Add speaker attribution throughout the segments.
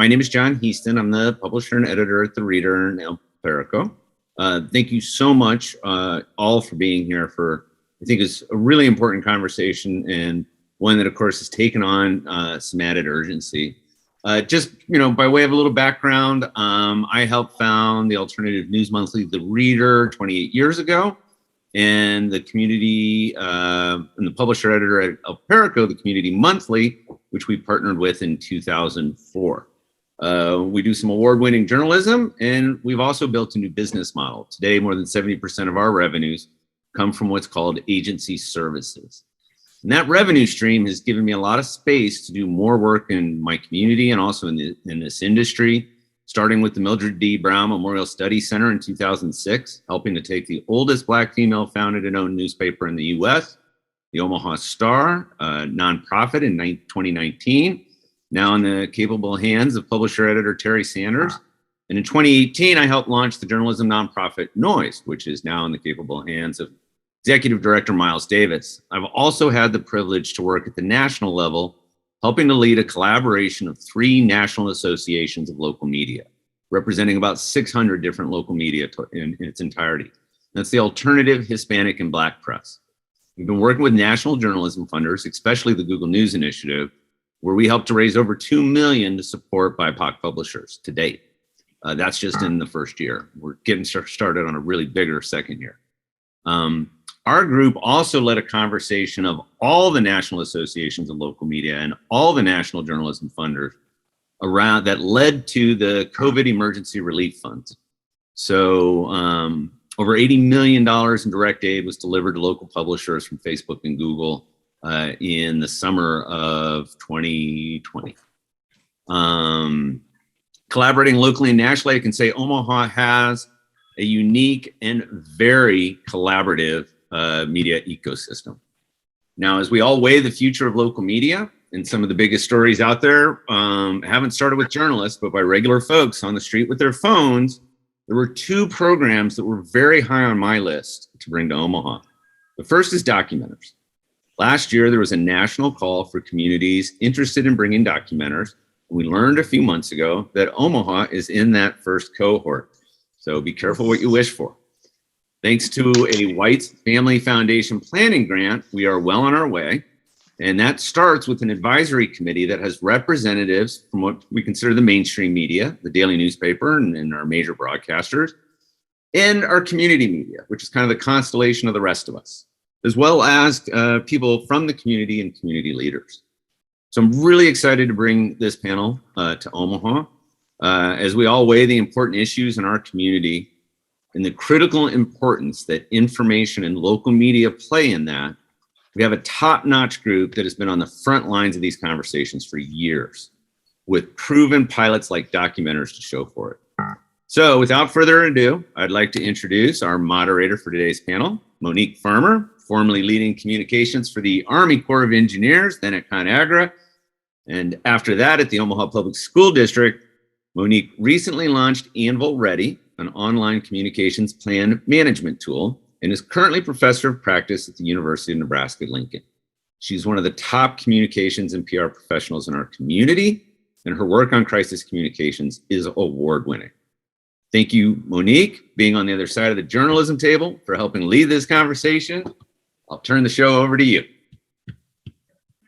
Speaker 1: My name is John Heaston. I'm the publisher and editor at the Reader and El Perico. Thank you so much all for being here for, I think it's a really important conversation, and one that of course has taken on some added urgency. Just, by way of a little background, I helped found the alternative news monthly, The Reader, 28 years ago, and the community, and the publisher editor at El Perico, the Community Monthly, which we partnered with in 2004. We do some award-winning journalism, and we've also built a new business model. Today, more than 70% of our revenues come from what's called agency services. And that revenue stream has given me a lot of space to do more work in my community and also in this industry, starting with the Mildred D. Brown Memorial Study Center in 2006, helping to take the oldest Black female founded and owned newspaper in the US, the Omaha Star, a nonprofit, in 2019, now in the capable hands of publisher editor Terry Sanders. And in 2018, I helped launch the journalism nonprofit Noise, which is now in the capable hands of Executive Director Miles Davis. I've also had the privilege to work at the national level, helping to lead a collaboration of 3 national associations of local media, representing about 600 different local media in its entirety. That's the Alternative, Hispanic, and Black Press. We've been working with national journalism funders, especially the Google News Initiative, where we helped to raise over $2 million to support BIPOC publishers to date. That's just in the first year. We're getting started on a really bigger second year. Our group also led a conversation of all the national associations of local media and all the national journalism funders around that led to the COVID emergency relief funds. So over $80 million in direct aid was delivered to local publishers from Facebook and Google in the summer of 2020. Collaborating locally and nationally, I can say Omaha has a unique and very collaborative media ecosystem. Now, as we all weigh the future of local media, and some of the biggest stories out there haven't started with journalists, but by regular folks on the street with their phones, there were 2 programs that were very high on my list to bring to Omaha. The first is documenters. Last year, there was a national call for communities interested in bringing documenters. We learned a few months ago that Omaha is in that first cohort. So be careful what you wish for. Thanks to a White Family Foundation planning grant, we are well on our way. And that starts with an advisory committee that has representatives from what we consider the mainstream media, the daily newspaper and our major broadcasters, and our community media, which is kind of the constellation of the rest of us, as well as people from the community and community leaders. So I'm really excited to bring this panel to Omaha as we all weigh the important issues in our community and the critical importance that information and local media play in that. We have a top-notch group that has been on the front lines of these conversations for years, with proven pilots like documenters to show for it. So without further ado, I'd like to introduce our moderator for today's panel, Monique Farmer, formerly leading communications for the Army Corps of Engineers, then at ConAgra, and after that at the Omaha Public School District. Monique recently launched Anvil Ready, an online communications plan management tool, and is currently professor of practice at the University of Nebraska-Lincoln. She's one of the top communications and PR professionals in our community, and her work on crisis communications is award-winning. Thank you, Monique, being on the other side of the journalism table, for helping lead this conversation. I'll turn the show over to you.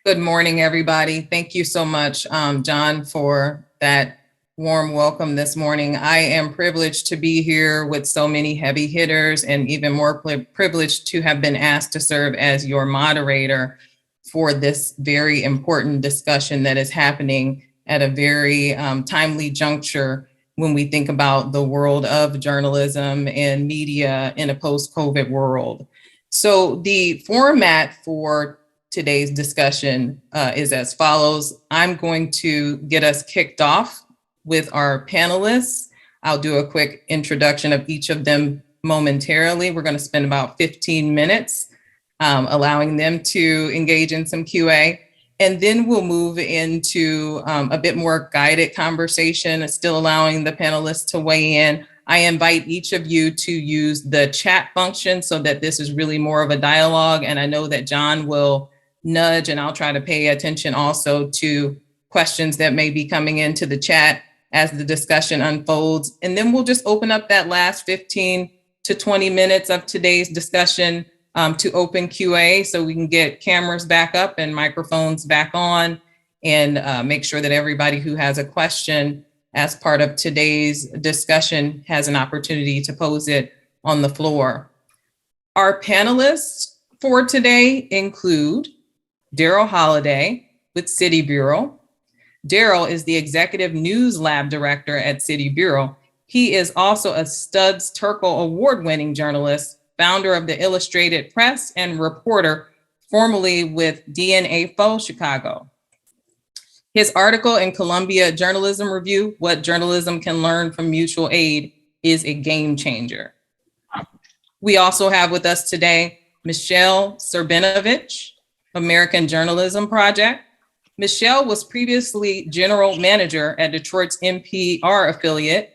Speaker 2: Good morning, everybody. Thank you so much, John, for that warm welcome this morning. I am privileged to be here with so many heavy hitters, and even more privileged to have been asked to serve as your moderator for this very important discussion that is happening at a very timely juncture when we think about the world of journalism and media in a post-COVID world. So the format for today's discussion is as follows. I'm going to get us kicked off with our panelists. I'll do a quick introduction of each of them momentarily. We're going to spend about 15 minutes allowing them to engage in some QA. And then we'll move into a bit more guided conversation, still allowing the panelists to weigh in. I invite each of you to use the chat function so that this is really more of a dialogue. And I know that John will nudge, and I'll try to pay attention also to questions that may be coming into the chat as the discussion unfolds. And then we'll just open up that last 15 to 20 minutes of today's discussion to open QA, so we can get cameras back up and microphones back on, and make sure that everybody who has a question as part of today's discussion has an opportunity to pose it on the floor. Our panelists for today include Daryl Holliday with City Bureau. Daryl is the Executive News Lab Director at City Bureau. He is also a Studs Terkel Award-winning journalist, founder of the Illustrated Press, and reporter formerly with DNA Fo Chicago. His article in Columbia Journalism Review, What Journalism Can Learn from Mutual Aid, is a game changer. We also have with us today Michelle Cervinovich, American Journalism Project. Michelle was previously general manager at Detroit's NPR affiliate,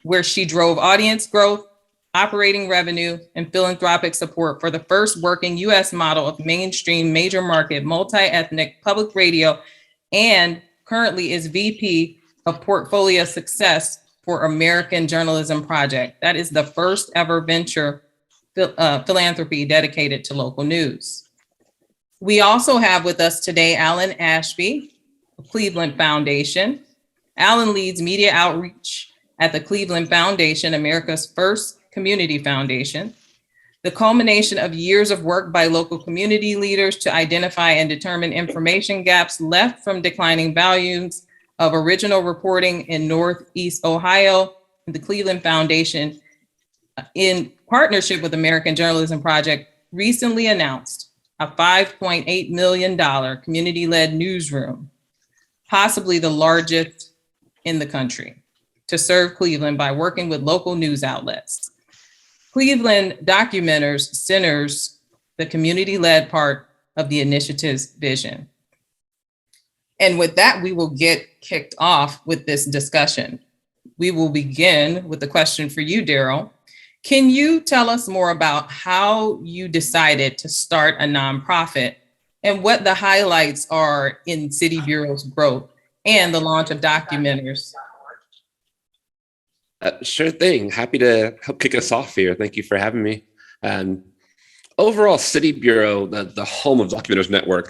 Speaker 2: where she drove audience growth, operating revenue, and philanthropic support for the first working US model of mainstream major market multi-ethnic public radio, and currently is VP of Portfolio Success for American Journalism Project. That is the first ever venture philanthropy dedicated to local news. We also have with us today Alan Ashby of Cleveland Foundation. Alan leads media outreach at the Cleveland Foundation, America's first community foundation. The culmination of years of work by local community leaders to identify and determine information gaps left from declining volumes of original reporting in Northeast Ohio. The Cleveland Foundation, in partnership with American Journalism Project, recently announced a $5.8 million community-led newsroom, possibly the largest in the country, to serve Cleveland by working with local news outlets. Cleveland Documenters centers the community-led part of the initiative's vision. And with that, we will get kicked off with this discussion. We will begin with a question for you, Daryl. Can you tell us more about how you decided to start a nonprofit and what the highlights are in City Bureau's growth and the launch of Documenters?
Speaker 3: Sure thing. Happy to help kick us off here. Thank you for having me. Overall, City Bureau, the home of Documenters Network,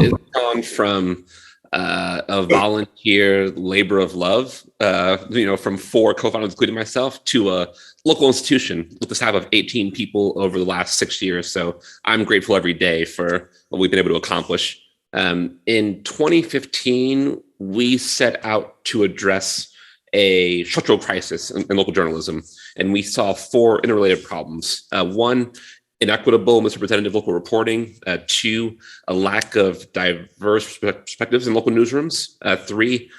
Speaker 3: is gone from a volunteer labor of love, from 4 co-founders, including myself, to a local institution with the staff of 18 people over the last 6 years. So I'm grateful every day for what we've been able to accomplish. In 2015, we set out to address a structural crisis in local journalism, and we saw 4 interrelated problems. 1, inequitable, misrepresentative local reporting. 2, a lack of diverse perspectives in local newsrooms. 3,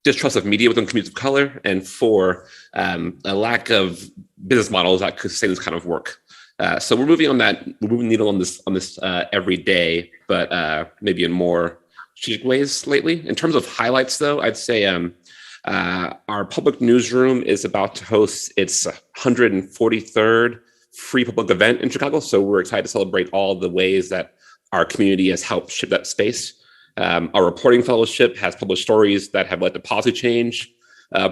Speaker 3: distrust of media within communities of color. And 4, a lack of business models that could sustain this kind of work. So we're moving the needle on this every day, but maybe in more strategic ways lately. In terms of highlights, though, I'd say our public newsroom is about to host its 143rd free public event in Chicago. So we're excited to celebrate all the ways that our community has helped shape that space. Our reporting fellowship has published stories that have led to policy change,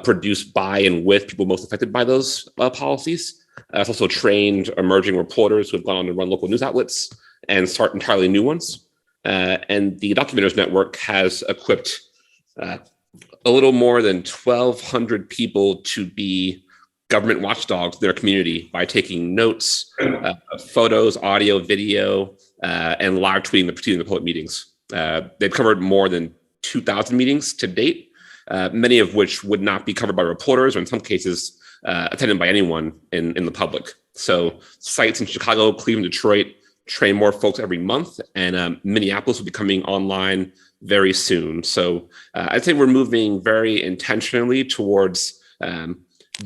Speaker 3: produced by and with people most affected by those policies. It's also trained emerging reporters who have gone on to run local news outlets and start entirely new ones. And the Documenters Network has equipped a little more than 1,200 people to be government watchdogs in their community by taking notes, photos, audio, video, and live tweeting the proceedings of public meetings. They've covered more than 2,000 meetings to date, many of which would not be covered by reporters, or in some cases, attended by anyone in the public. So sites in Chicago, Cleveland, Detroit train more folks every month, and Minneapolis will be coming online very soon. So I'd say we're moving very intentionally towards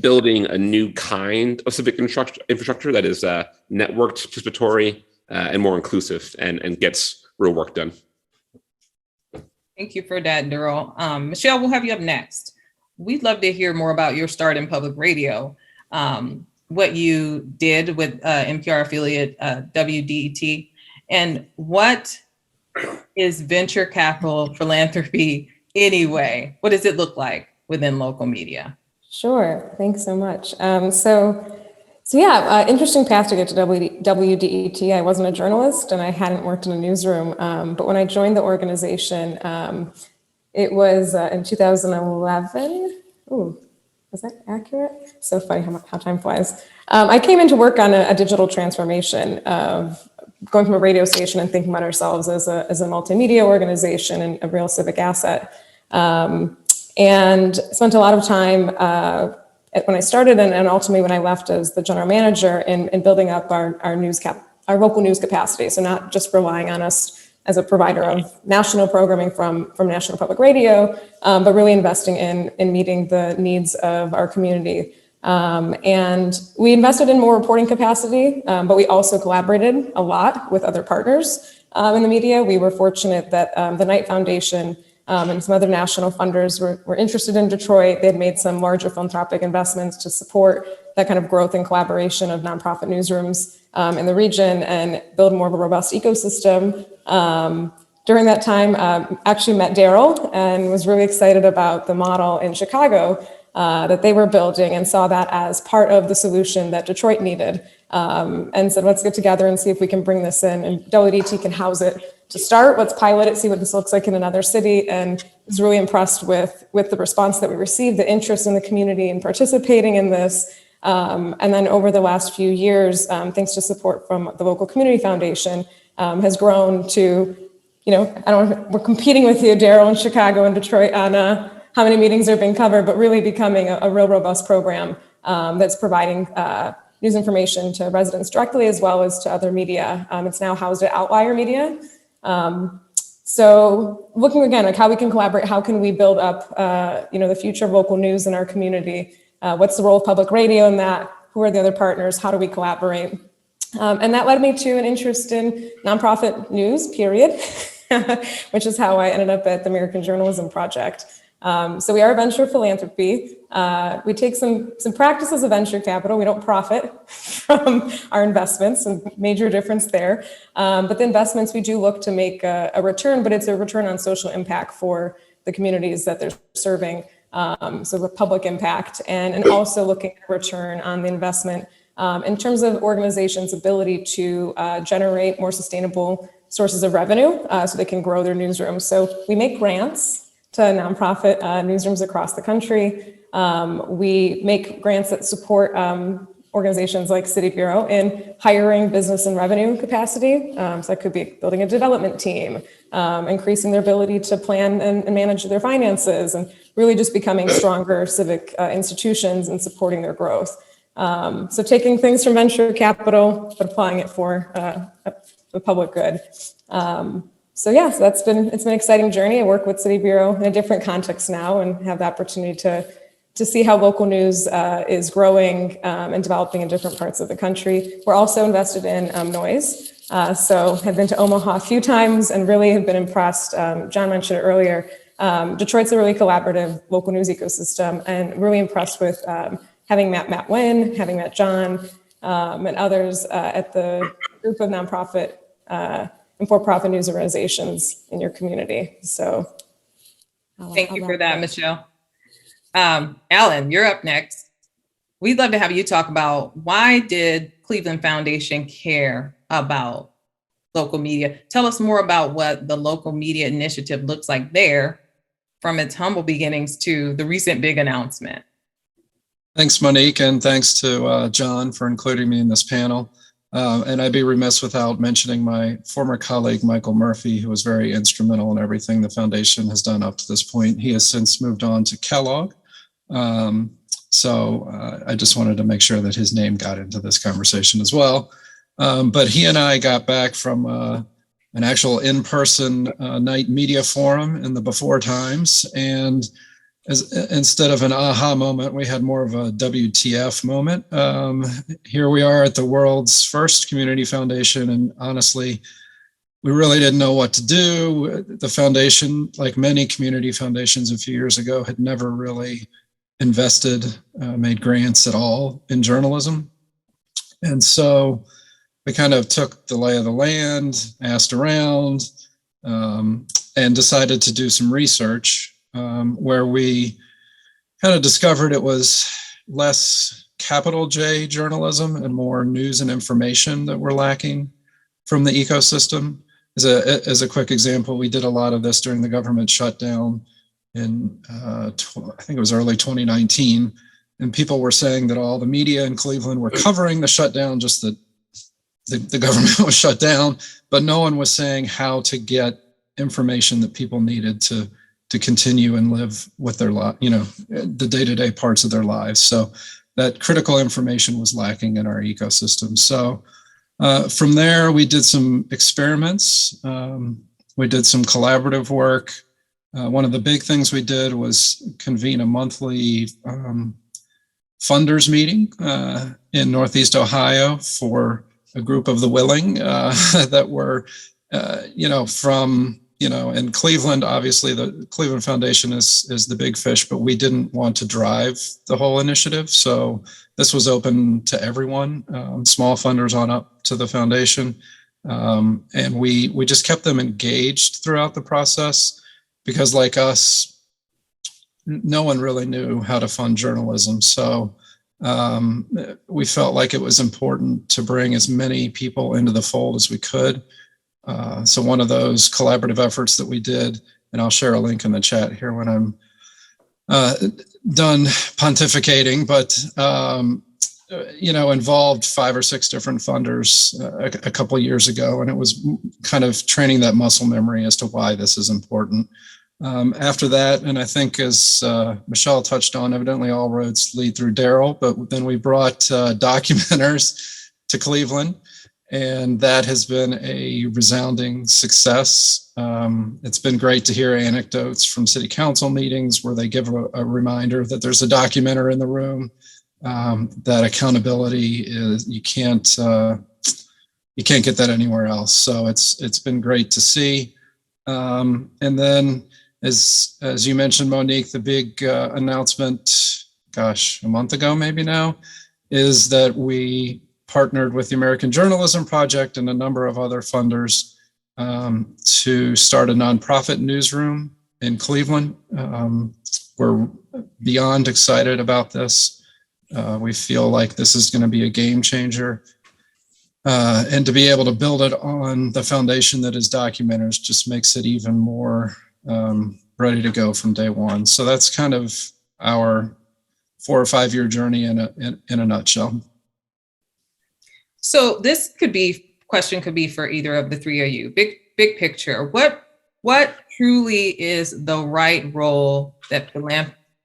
Speaker 3: building a new kind of civic infrastructure that is networked, participatory, and more inclusive, and gets real work done.
Speaker 2: Thank you for that, Daryl. Michelle, we'll have you up next. We'd love to hear more about your start in public radio, what you did with NPR affiliate WDET, and what is venture capital philanthropy anyway? What does it look like? within local media?
Speaker 4: Sure. Thanks so much. Interesting path to get to WDET. I wasn't a journalist and I hadn't worked in a newsroom, but when I joined the organization, it was in 2011. Ooh, is that accurate? So funny how time flies. I came in to work on a digital transformation of going from a radio station and thinking about ourselves as a multimedia organization and a real civic asset. And spent a lot of time when I started and ultimately when I left as the general manager in building up our local news capacity. So not just relying on us as a provider of national programming from National Public Radio, but really investing in meeting the needs of our community. And we invested in more reporting capacity, but we also collaborated a lot with other partners in the media. We were fortunate that the Knight Foundation and some other national funders were interested in Detroit. They had made some larger philanthropic investments to support that kind of growth and collaboration of nonprofit newsrooms in the region and build more of a robust ecosystem. During that time, actually met Daryl and was really excited about the model in Chicago that they were building and saw that as part of the solution that Detroit needed, and said, let's get together and see if we can bring this in and WDT can house it to start. Let's pilot it, see what this looks like in another city. And was really impressed with the response that we received, the interest in the community in participating in this. And then over the last few years, thanks to support from the local community foundation, has grown to, we're competing with you, Daryl, in Chicago and Detroit on how many meetings are being covered, but really becoming a real robust program that's providing news information to residents directly as well as to other media. It's now housed at Outlier Media. So looking again, like how we can collaborate, how can we build up, the future of local news in our community? What's the role of public radio in that? Who are the other partners? How do we collaborate? And that led me to an interest in nonprofit news, period, which is how I ended up at the American Journalism Project. So we are a venture philanthropy. We take some practices of venture capital. We don't profit from our investments, and major difference there. But the investments, we do look to make a return, but it's a return on social impact for the communities that they're serving. So the public impact and also looking at return on the investment in terms of organizations' ability to generate more sustainable sources of revenue so they can grow their newsrooms. So we make grants to nonprofit newsrooms across the country. We make grants that support organizations like City Bureau in hiring business and revenue capacity. So that could be building a development team, increasing their ability to plan and manage their finances, and really just becoming stronger civic institutions and supporting their growth. So taking things from venture capital, but applying it for the public good. So it's been an exciting journey. I work with City Bureau in a different context now and have the opportunity to see how local news is growing and developing in different parts of the country. We're also invested in noise. So have been to Omaha a few times and really have been impressed. John mentioned it earlier. Detroit's a really collaborative local news ecosystem, and really impressed with having Matt Wynn, having met John, and others at the group of nonprofit and for-profit news organizations in your community. So
Speaker 2: thank you for that, Michelle. Alan, you're up next. We'd love to have you talk about why did Cleveland Foundation care about local media? Tell us more about what the local media initiative looks like there, from its humble beginnings to the recent big announcement.
Speaker 5: Thanks, Monique, and thanks to John for including me in this panel. And I'd be remiss without mentioning my former colleague, Michael Murphy, who was very instrumental in everything the foundation has done up to this point. He has since moved on to Kellogg. So I just wanted to make sure that his name got into this conversation as well. But he and I got back from an actual in-person night media forum in the before times. And instead of an aha moment, we had more of a WTF moment. Here we are at the world's first community foundation, and honestly, we really didn't know what to do. The foundation, like many community foundations a few years ago, had never really invested, made grants at all in journalism. And so we kind of took the lay of the land, asked around, and decided to do some research where we kind of discovered it was less capital J journalism and more news and information that were lacking from the ecosystem. As a quick example, we did a lot of this during the government shutdown in, I think it was early 2019. And people were saying that all the media in Cleveland were covering the shutdown, just that the government was shut down, but no one was saying how to get information that people needed to continue and live with their life, the day-to-day parts of their lives. So that critical information was lacking in our ecosystem. So from there, we did some experiments. We did some collaborative work. One of the big things we did was convene a monthly funders meeting in Northeast Ohio for a group of the willing that were, from, in Cleveland. Obviously, the Cleveland Foundation is the big fish, but we didn't want to drive the whole initiative. So this was open to everyone, small funders on up to the foundation. And we just kept them engaged throughout the process because, like us, no one really knew how to fund journalism. So we felt like it was important to bring as many people into the fold as we could. So one of those collaborative efforts that we did, and I'll share a link in the chat here when I'm done pontificating, but involved 5 or 6 different funders a couple of years ago, and it was kind of training that muscle memory as to why this is important. After that, and I think as Michelle touched on, evidently all roads lead through Daryl, but then we brought documenters to Cleveland, and that has been a resounding success. It's been great to hear anecdotes from city council meetings where they give a reminder that there's a documenter in the room, that accountability is, you can't get that anywhere else. So it's been great to see. And then as you mentioned, Monique, the big announcement, a month ago, maybe now, is that we partnered with the American Journalism Project and a number of other funders to start a nonprofit newsroom in Cleveland. We're beyond excited about this. We feel like this is going to be a game changer. And to be able to build it on the foundation that is Documenters just makes it even more ready to go from day one. So that's kind of our 4 or 5 year journey in a nutshell.
Speaker 2: So this question could be for either of the three of you. Big picture. What truly is the right role that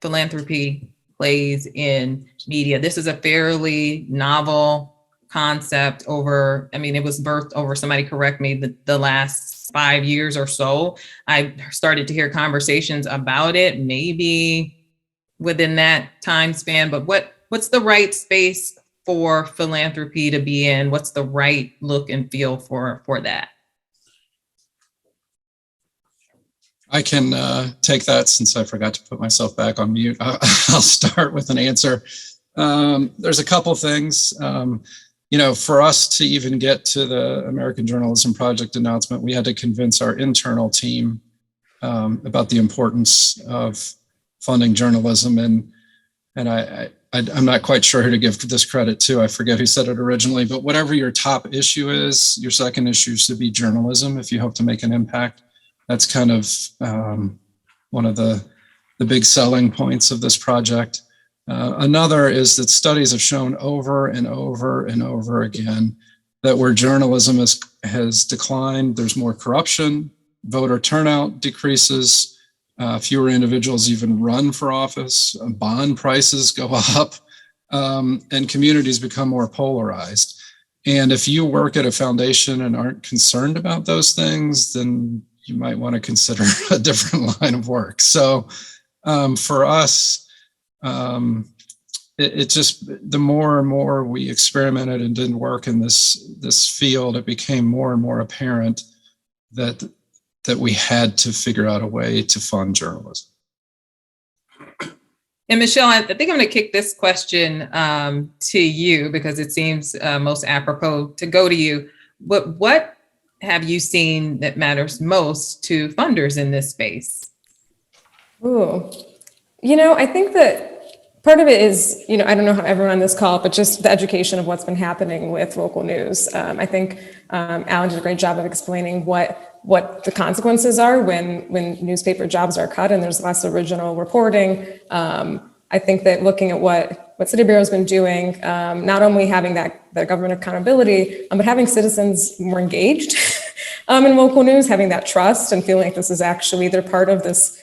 Speaker 2: philanthropy plays in media? This is a fairly novel concept it was birthed over, somebody correct me, the last 5 years or so. I started to hear conversations about it, maybe within that time span, but what's the right space for philanthropy to be in? What's the right look and feel for that?
Speaker 5: I can take that since I forgot to put myself back on mute. I'll start with an answer. There's a couple things. For us to even get to the American Journalism Project announcement, we had to convince our internal team about the importance of funding journalism. And I'm not quite sure who to give this credit to. I forget who said it originally, but whatever your top issue is, your second issue should be journalism if you hope to make an impact. That's kind of one of the big selling points of this project. Another is that studies have shown over and over and over again that where journalism has declined, there's more corruption, voter turnout decreases, fewer individuals even run for office, bond prices go up, and communities become more polarized. And if you work at a foundation and aren't concerned about those things, then you might want to consider a different line of work. So for us, it just, the more and more we experimented and didn't work in this field, it became more and more apparent that we had to figure out a way to fund journalism.
Speaker 2: And Michelle, I think I'm going to kick this question to you because it seems most apropos to go to you. But what have you seen that matters most to funders in this space?
Speaker 4: Ooh, I think that part of it is, I don't know how everyone on this call, but just the education of what's been happening with local news. I think Alan did a great job of explaining what the consequences are when newspaper jobs are cut and there's less original reporting. I think that looking at what City Bureau has been doing, not only having that government accountability, but having citizens more engaged in local news, having that trust and feeling like this is actually, they're part of this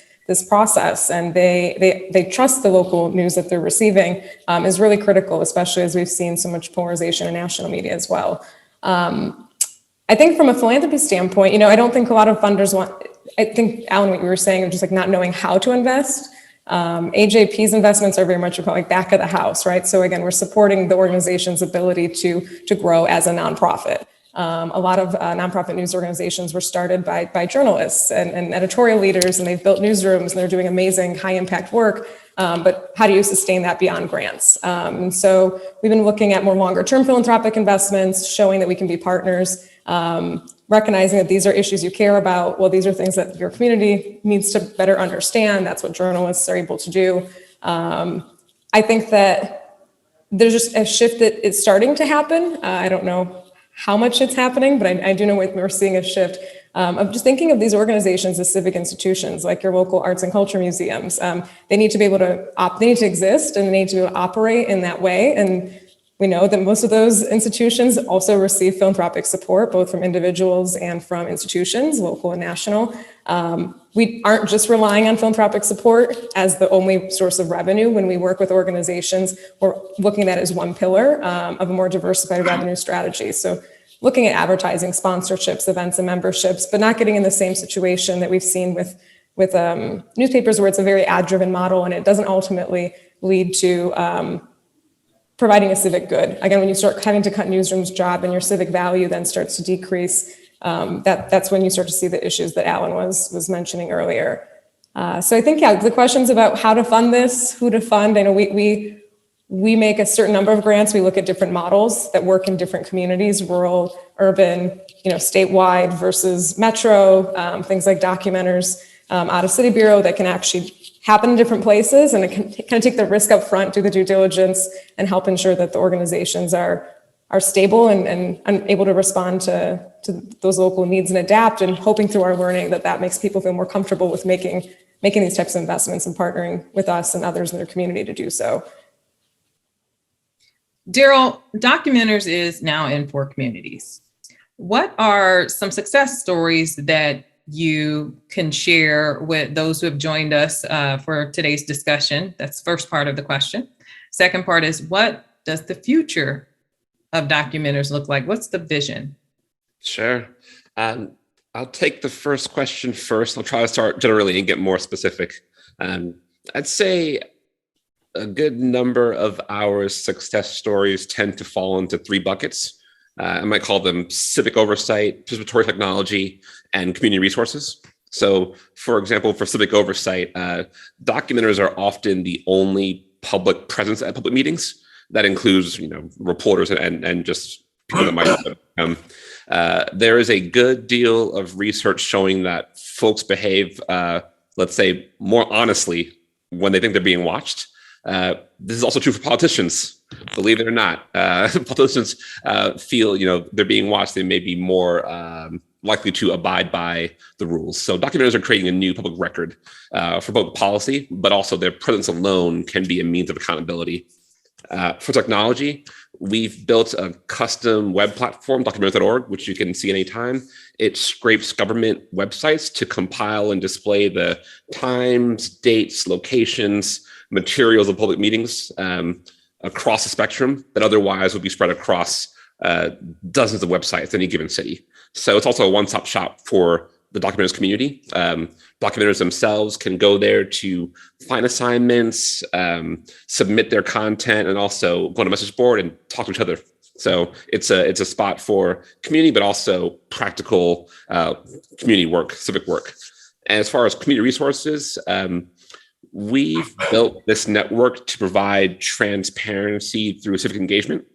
Speaker 4: process and they trust the local news that they're receiving is really critical, especially as we've seen so much polarization in national media as well. I think from a philanthropy standpoint, I don't think a lot of funders I think, Alan, what you were saying, of just like not knowing how to invest. AJP's investments are very much like back of the house, right? So again, we're supporting the organization's ability to grow as a nonprofit. A lot of nonprofit news organizations were started by journalists and editorial leaders, and they've built newsrooms and they're doing amazing high impact work. But how do you sustain that beyond grants? And so we've been looking at more longer term philanthropic investments, showing that we can be partners, recognizing that these are issues you care about. Well, these are things that your community needs to better understand. That's what journalists are able to do. I think that there's just a shift that is starting to happen. I don't know how much it's happening, but I do know we're seeing a shift of just thinking of these organizations as civic institutions, like your local arts and culture museums. They need to be able to they need to exist and they need to be able to operate in that way. And we know that most of those institutions also receive philanthropic support, both from individuals and from institutions, local and national. We aren't just relying on philanthropic support as the only source of revenue. When we work with organizations, we're looking at that as one pillar of a more diversified revenue strategy. So looking at advertising, sponsorships, events, and memberships, but not getting in the same situation that we've seen with newspapers, where it's a very ad-driven model and it doesn't ultimately lead to providing a civic good. Again, when you start having to cut newsrooms' job and your civic value then starts to decrease, that's when you start to see the issues that Alan was mentioning earlier. So I think, the questions about how to fund this, who to fund, I know we make a certain number of grants. We look at different models that work in different communities, rural, urban, statewide versus metro, things like documenters out of City Bureau that can actually happen in different places, and it can kind of take the risk up front, do the due diligence, and help ensure that the organizations are stable and able to respond to those local needs and adapt, and hoping through our learning that makes people feel more comfortable with making these types of investments and partnering with us and others in their community to do so.
Speaker 2: Daryl, Documenters is now in 4 communities. What are some success stories that you can share with those who have joined us for today's discussion? That's the first part of the question. Second part is, what does the future of Documenters look like? What's the vision?
Speaker 3: Sure. I'll take the first question first. I'll try to start generally and get more specific. I'd say a good number of our success stories tend to fall into 3 buckets. I might call them civic oversight, participatory technology, and community resources. So, for example, for civic oversight, documenters are often the only public presence at public meetings. That includes, reporters and just people that might come. There is a good deal of research showing that folks behave, let's say, more honestly when they think they're being watched. This is also true for politicians. Believe it or not, politicians feel, they're being watched. They may be more likely to abide by the rules. So documenters are creating a new public record for both policy, but also their presence alone can be a means of accountability. For technology, we've built a custom web platform, documenters.org, which you can see anytime. It scrapes government websites to compile and display the times, dates, locations, materials of public meetings across the spectrum that otherwise would be spread across dozens of websites in any given city. So it's also a one-stop shop for the documenters community. Documenters themselves can go there to find assignments, submit their content, and also go on a message board and talk to each other. So it's a spot for community, but also practical community work, civic work. And as far as community resources, we've built this network to provide transparency through civic engagement.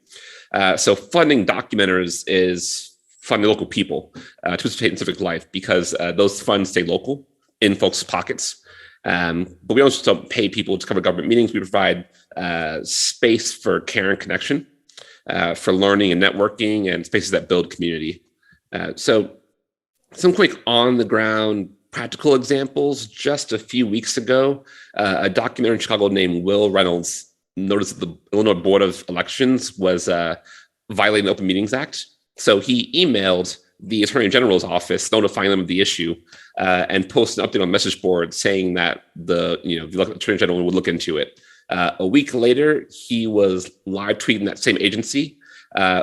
Speaker 3: So funding documenters is funding local people to participate in civic life, because those funds stay local in folks' pockets. But we also don't pay people to cover government meetings. We provide space for care and connection, for learning and networking, and spaces that build community. So some quick on the ground practical examples. Just a few weeks ago, a documenter in Chicago named Will Reynolds noticed that the Illinois Board of Elections was violating the Open Meetings Act. So he emailed the Attorney General's office notifying them of the issue, and posted an update on the message board saying that the Attorney General would look into it. A week later, he was live tweeting that same agency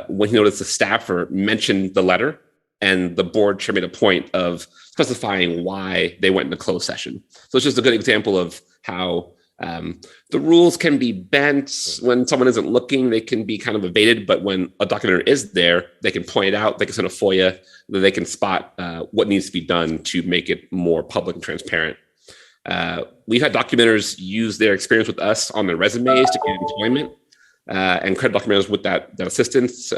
Speaker 3: when he noticed the staffer mentioned the letter, and the board chair made a point of specifying why they went into closed session. So it's just a good example of how the rules can be bent when someone isn't looking. They can be kind of evaded, but when a documenter is there, they can point it out. They can send a FOIA. They can spot what needs to be done to make it more public and transparent. We've had documenters use their experience with us on their resumes to get employment, and credit documenters with that assistance.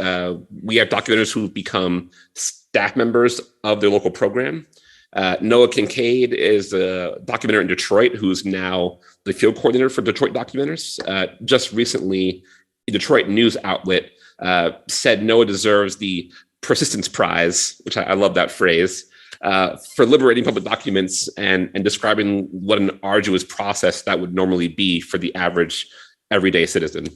Speaker 3: We have documenters who've become staff members of their local program. Noah Kincaid is a documenter in Detroit who's now the field coordinator for Detroit documenters. Just recently, a Detroit news outlet said Noah deserves the Persistence Prize, which I love that phrase, for liberating public documents and describing what an arduous process that would normally be for the average everyday citizen.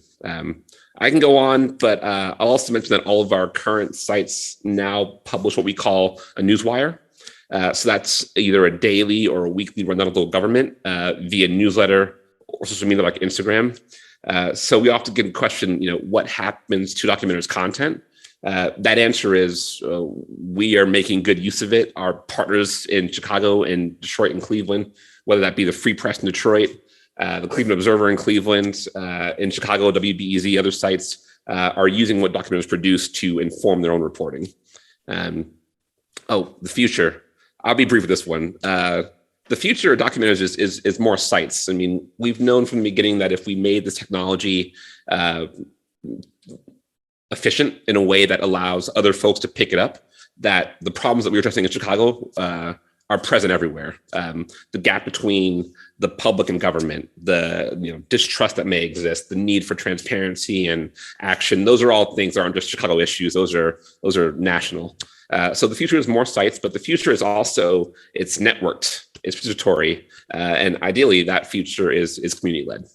Speaker 3: I can go on, but I'll also mention that all of our current sites now publish what we call a newswire. So that's either a daily or a weekly rundown of local government via newsletter or social media like Instagram. So we often get a question, what happens to documenters' content? That answer is we are making good use of it. Our partners in Chicago and Detroit and Cleveland, whether that be the Free Press in Detroit, the Cleveland Observer in Cleveland, in Chicago, WBEZ, other sites, are using what documenters produce to inform their own reporting. The future. I'll be brief with this one. The future of documenters is more sites. I mean, we've known from the beginning that if we made this technology efficient in a way that allows other folks to pick it up, that the problems that we were addressing in Chicago are present everywhere. The gap between the public and government, the distrust that may exist, the need for transparency and action, those are all things that aren't just Chicago issues. Those are national. So the future is more sites, but the future is also, it's networked, it's participatory, and ideally that future is community-led.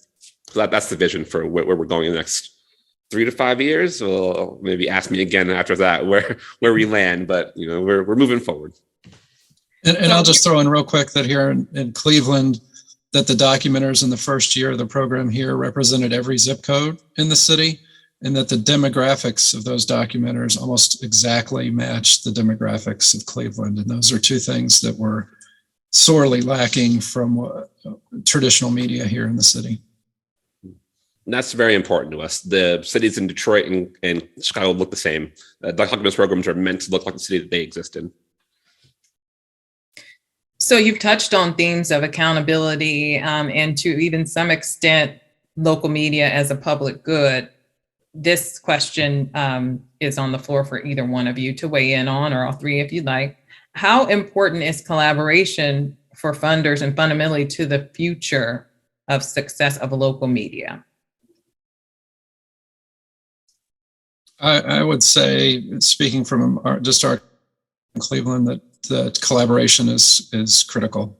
Speaker 3: So that's the vision for where we're going in the next 3 to 5 years. Well, maybe ask me again after that where we land, but we're moving forward.
Speaker 5: And I'll just throw in real quick that here in Cleveland, that the documenters in the first year of the program here represented every zip code in the city, and that the demographics of those documenters almost exactly match the demographics of Cleveland. And those are two things that were sorely lacking from traditional media here in the city.
Speaker 3: And that's very important to us. The cities in Detroit and Chicago look the same. Documentary programs are meant to look like the city that they exist in.
Speaker 2: So you've touched on themes of accountability and to even some extent, local media as a public good. This question is on the floor for either one of you to weigh in on, or all three if you'd like. How important is collaboration for funders and fundamentally to the future of success of local media?
Speaker 5: I would say, speaking from our Cleveland, that collaboration is critical.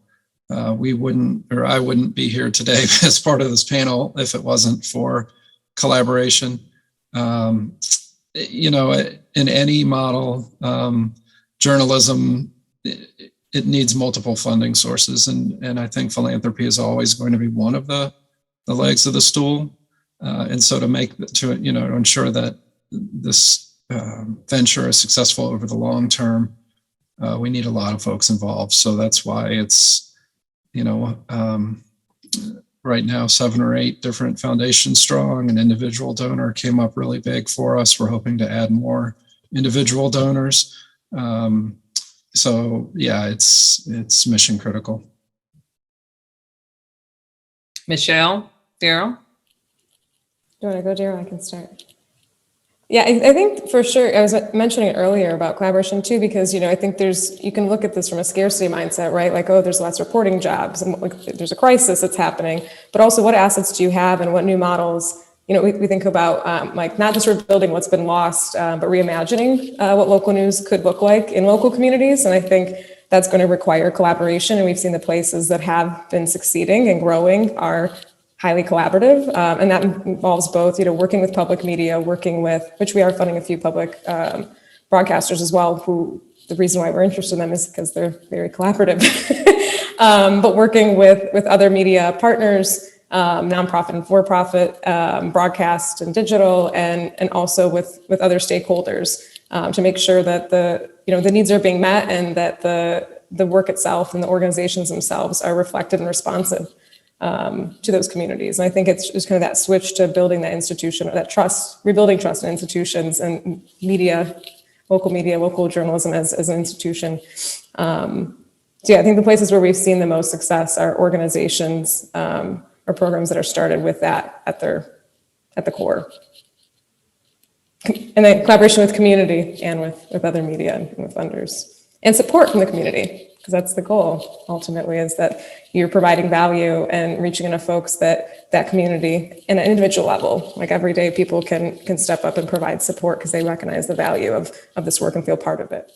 Speaker 5: I wouldn't be here today as part of this panel if it wasn't for collaboration. In any model, journalism, it needs multiple funding sources, and I think philanthropy is always going to be one of the legs of the stool. And so to ensure that this venture is successful over the long term, we need a lot of folks involved. So that's why it's, right now 7 or 8 different foundations strong. An individual donor came up really big for us. We're hoping to add more individual donors. So yeah, it's mission critical.
Speaker 2: Michelle, Daryl?
Speaker 4: Do you want to go, Daryl? I can start. Yeah, I think for sure, I was mentioning earlier about collaboration too, because, I think you can look at this from a scarcity mindset, right? Like, oh, there's less reporting jobs and like, there's a crisis that's happening, but also what assets do you have and what new models, we think about like not just rebuilding what's been lost, but reimagining what local news could look like in local communities. And I think that's going to require collaboration. And we've seen the places that have been succeeding and growing are highly collaborative, and that involves both, working with public media, working with, which we are funding a few public broadcasters as well, who the reason why we're interested in them is because they're very collaborative, but working with other media partners, nonprofit and for-profit, broadcast and digital, and also with other stakeholders to make sure that the needs are being met and that the work itself and the organizations themselves are reflective and responsive to those communities. And I think it's just kind of that switch to building that institution, or that trust, rebuilding trust in institutions and media, local journalism as an institution. So yeah, I think the places where we've seen the most success are organizations or programs that are started with that at the core. And then collaboration with community and with other media and with funders, and support from the community, because that's the goal ultimately, is that you're providing value and reaching enough folks that community in an individual level, like every day, people can step up and provide support because they recognize the value of this work and feel part of it.